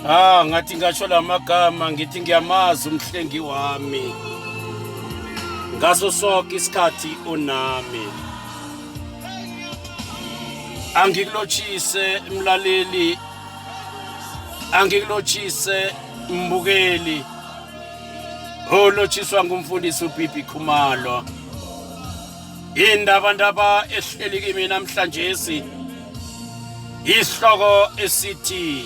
Ngathi ngasho lamagama ngithi ngiyamazi umhlengi wami. Ngaso sonke isikhathi unami. Angikulochise mlaleli. Angikulochise mbukeli. Olochiswa ngumfundisi uBibi Khumalo. Indaba ehleli kimi namhlanje isihloko esithi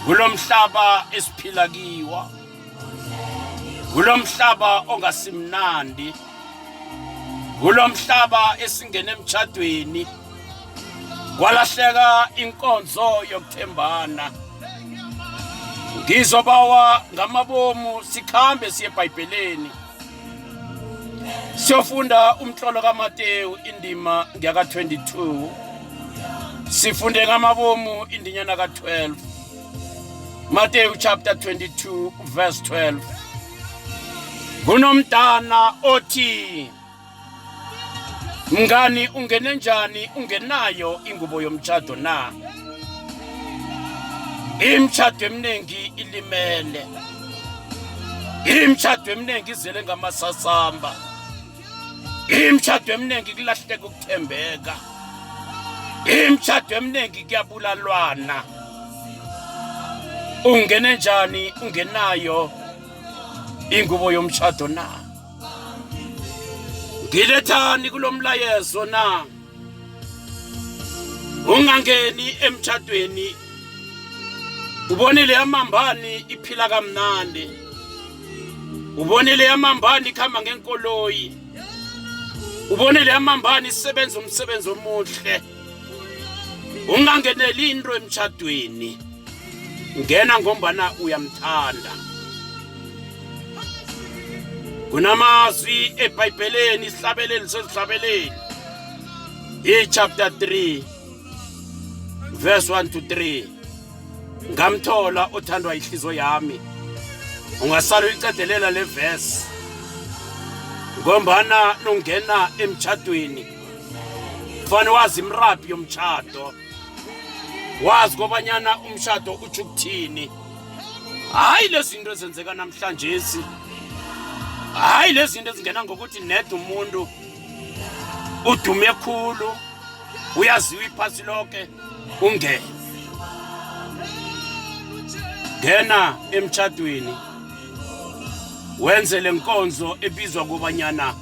kulomhlaba esiphila kiwo. Kulomhlaba ongasimnandi. Kulomhlaba esingene emtchadweni. Kwalahleka inkonzo yokuthembana. Ngizobawa ngamabomu sikhambe siye eBhayibhelini. Siyofunda umhlolo kaMateyu indima ngiyaka 22. Sifunde ngamabomu indinyana ka12. Matthew chapter 22 verse 12. Kunomntana othi mngani ungene njani ungenayo ingubo yomtchado na? Imtchado eminingi ilimele. Imtchado eminingi izele ngamasasamba. Imtchado eminingi kulahleka ukuthembeka. Imtchado eminingi kuyabulalwana. Ungene njani ungenayo ingubo yomtchado na? Ngilethani kulomlayezo na? Ungangeni emtchadweni. Ubonile amambani iphila kamnandi. Ubonile amambani ikhamba ngenkoloyi. Ubonile amambani isebenza umsebenzi omuhle. Ungangeneli into emtchadweni. Ngena ngombana uyamthanda. Kunamazwi eBhayibhelini isihlabeleli sesihlabeleli. Chapter 3 verse 1 to 3. Ngamthola othandwa ihliziyo yami. Ungasala uyicedelela le verse. Ngombana nongena emtchadweni. Kufanele wazi imraphi yomtchado. Wazi kobanyana umshado uthi ukuthini. Hayi lezinto ezenzeka namhlanje hayi lezinto ezingena ngokuthi net umuntu udume khulu uyaziwa iphasi lonke ungene. Ngena emtchadweni wenze lenkonzo ebizwa kobanyana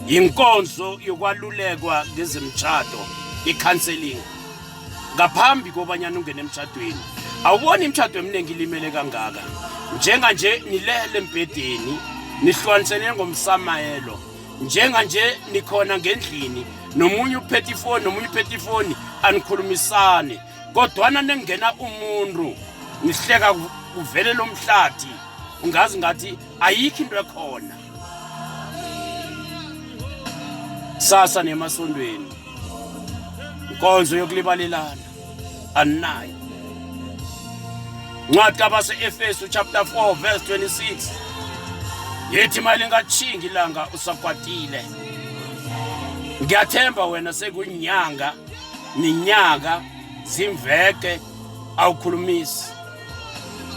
inkonzo yokwalulekwa ngezemtchado, icounseling. Ngaphambi kobanyana ungene emtchadweni. Awuboni imtchado eminingi ilimele kangaka. Njenga nje nilele embedeni nihlukanisene ngomsamayelo. Njenga nje nikhona ngendlini nomunye uphethe ifoni nomunye uphethe ifoni anikhulumisane. Kodwana nengena umuntu nihleka kuvele lomhlathi ungazi ngathi ayikho into ekhona. Sasa nemasondweni inkonzo yokulibalelana anayo. Ncwadi kabase-Efesu chapter 4 verse 26. Yethi malingathingi ilanga usakwatile. Ngiyathemba wena sekunyanga ninyaka zimveke awukhulumisi.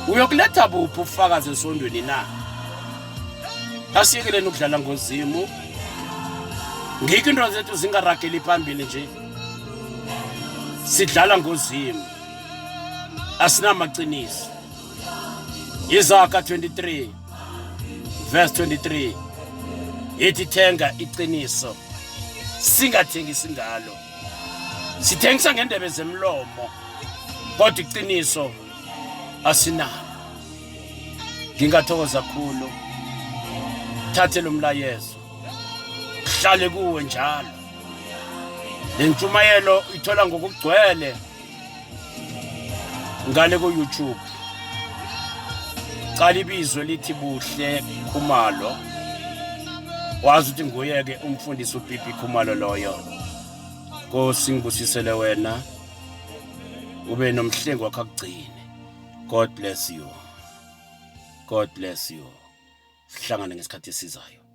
Uyokuletha buphi ufakazi esondweni na? Asiyekeleni ukudlala ngozimu. Ngikho into zethu zingarageli phambili nje. Sidlala ngozimu. Asinamaqiniso. Izakha 23 verse 23. Yethi thenga iqiniso. Singathengisi ngalo. Sithengisa ngendebe zemlomo. Kodwa iqiniso asinalo. Ngingathokoza kakhulu. Thathe lo mlayezo. Hlale kuwe njalo. Lentshumayelo ithola ngokugcwele ngale ku YouTube. Qala ibizwe lithi Buhle Khumalo. Wazi ukuthi nguyeke umfundisi uBibi Khumalo loyo. Nkosi ngibusisele wena. Ube nomhlengi wakho akugcine. God bless you. God bless you. Sihlangane ngesikhathi esizayo.